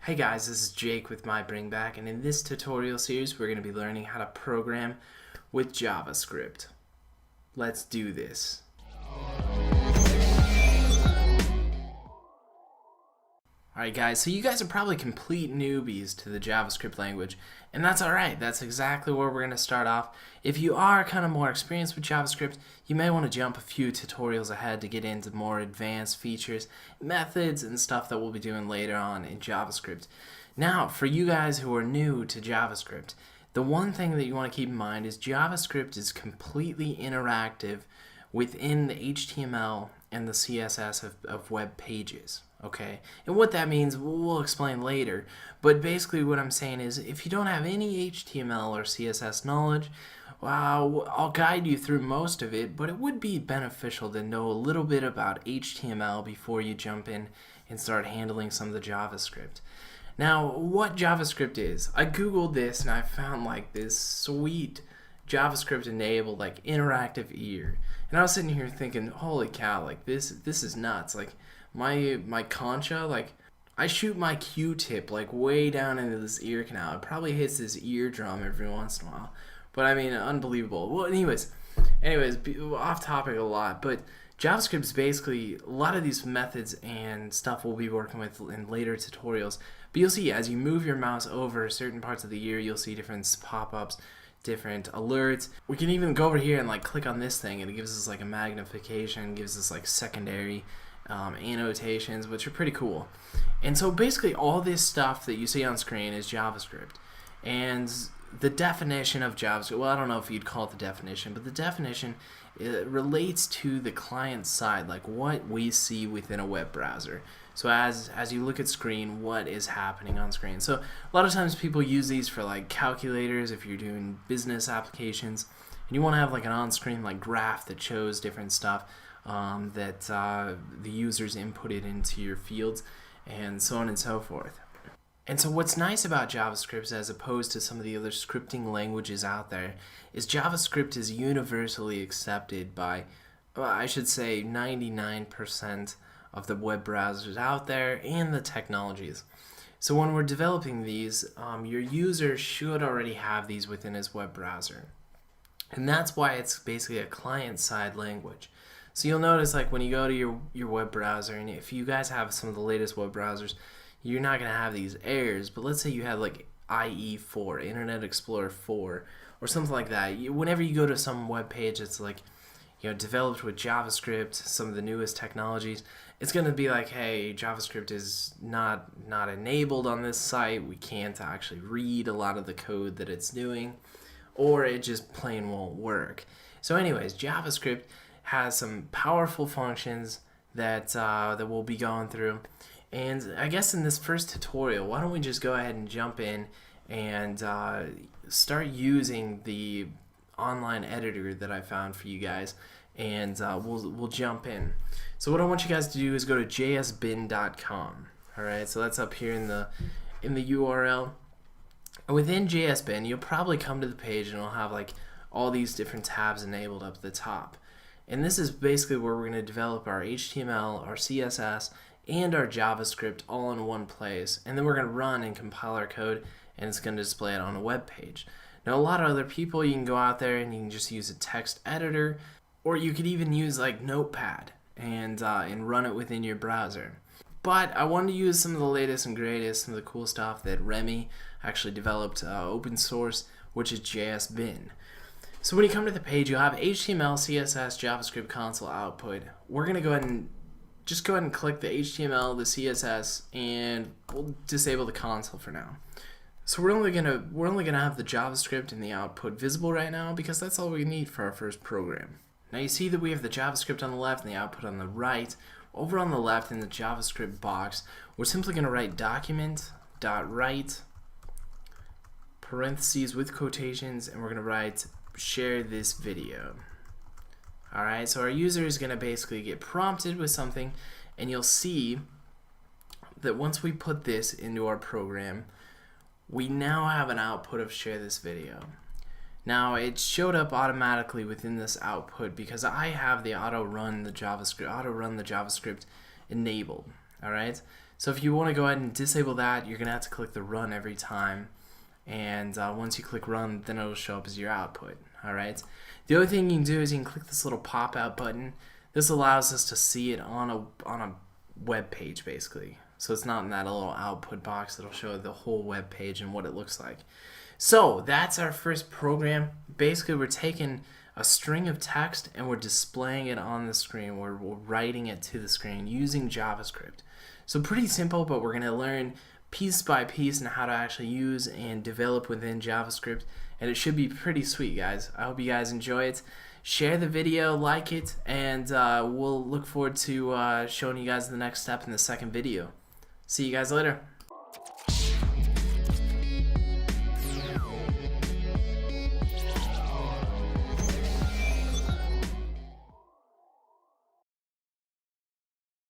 Hey guys, this is Jake with my Bring Back, and in this tutorial series we're going to be learning how to program with JavaScript. Let's do this. Alright guys, so you guys are probably complete newbies to the JavaScript language, and that's alright. That's exactly where we're going to start off. If you are kind of more experienced with JavaScript, you may want to jump a few tutorials ahead to get into more advanced features, methods, and stuff that we'll be doing later on in JavaScript. Now, for you guys who are new to JavaScript, the one thing that you want to keep in mind is JavaScript is completely interactive within the HTML and the CSS of web pages. Okay, and what that means we'll explain later, but basically what I'm saying is if you don't have any HTML or CSS knowledge, I'll guide you through most of it, but it would be beneficial to know a little bit about HTML before you jump in and start handling some of the JavaScript. Now, what JavaScript is, I googled this and I found like this sweet JavaScript enabled like interactive ear, and I was sitting here thinking, holy cow, like this is nuts. Like my concha, like I shoot my Q-tip like way down into this ear canal. It probably hits this eardrum every once in a while, but I mean, unbelievable. Well, anyways, off topic a lot, but JavaScript is basically a lot of these methods and stuff we'll be working with in later tutorials. But you'll see as you move your mouse over certain parts of the ear, you'll see different pop-ups, different alerts. We can even go over here and like click on this thing, and it gives us like a magnification, gives us like secondary annotations, which are pretty cool. And so basically all this stuff that you see on screen is JavaScript. And the definition of JavaScript, well, I don't know if you'd call it the definition, but the definition relates to the client side, like what we see within a web browser. So as you look at screen, what is happening on screen. So a lot of times people use these for like calculators if you're doing business applications, and you want to have like an on-screen like graph that shows different stuff that the users inputted into your fields, and so on and so forth. And so what's nice about JavaScript as opposed to some of the other scripting languages out there is JavaScript is universally accepted by, I should say, 99% of the web browsers out there and the technologies. So when we're developing these, your user should already have these within his web browser. And that's why it's basically a client-side language. So you'll notice like when you go to your web browser, and if you guys have some of the latest web browsers, you're not going to have these errors, but let's say you have like IE4, Internet Explorer 4, or something like that. Whenever you go to some web page that's like, developed with JavaScript, some of the newest technologies, it's going to be like, hey, JavaScript is not enabled on this site. We can't actually read a lot of the code that it's doing, or it just plain won't work. So anyways, JavaScript has some powerful functions that we'll be going through. And I guess in this first tutorial, why don't we just go ahead and jump in and start using the online editor that I found for you guys, and we'll jump in. So what I want you guys to do is go to jsbin.com. All right, so that's up here in the URL. And within JSBin, you'll probably come to the page and it'll have like all these different tabs enabled up at the top. And this is basically where we're going to develop our HTML, our CSS, and our JavaScript all in one place. And then we're going to run and compile our code, and it's going to display it on a web page. Now, a lot of other people, you can go out there and you can just use a text editor, or you could even use like Notepad and run it within your browser. But I wanted to use some of the latest and greatest, some of the cool stuff that Remy actually developed open source, which is JSBin. So when you come to the page, you'll have HTML, CSS, JavaScript console output. We're going to go ahead and click the HTML, the CSS, and we'll disable the console for now. So we're only gonna have the JavaScript and the output visible right now because that's all we need for our first program. Now you see that we have the JavaScript on the left and the output on the right. Over on the left in the JavaScript box, we're simply going to write document.write parentheses with quotations, and we're going to write share this video. Alright, so our user is going to basically get prompted with something, and you'll see that once we put this into our program, we now have an output of share this video. Now it showed up automatically within this output because I have the auto run the JavaScript enabled. Alright, So if you want to go ahead and disable that, you're going to have to click the run every time. And once you click run, then it'll show up as your output. Alright. The other thing you can do is you can click this little pop out button. This allows us to see it on a web page basically. So it's not in that little output box. It'll show the whole web page and what it looks like. So that's our first program. Basically, we're taking a string of text and we're displaying it on the screen. We're writing it to the screen using JavaScript. So pretty simple, but we're going to learn piece by piece and how to actually use and develop within JavaScript. And it should be pretty sweet, guys. I hope you guys enjoy it. Share the video, like it, and we'll look forward to showing you guys the next step in the second video. See you guys later.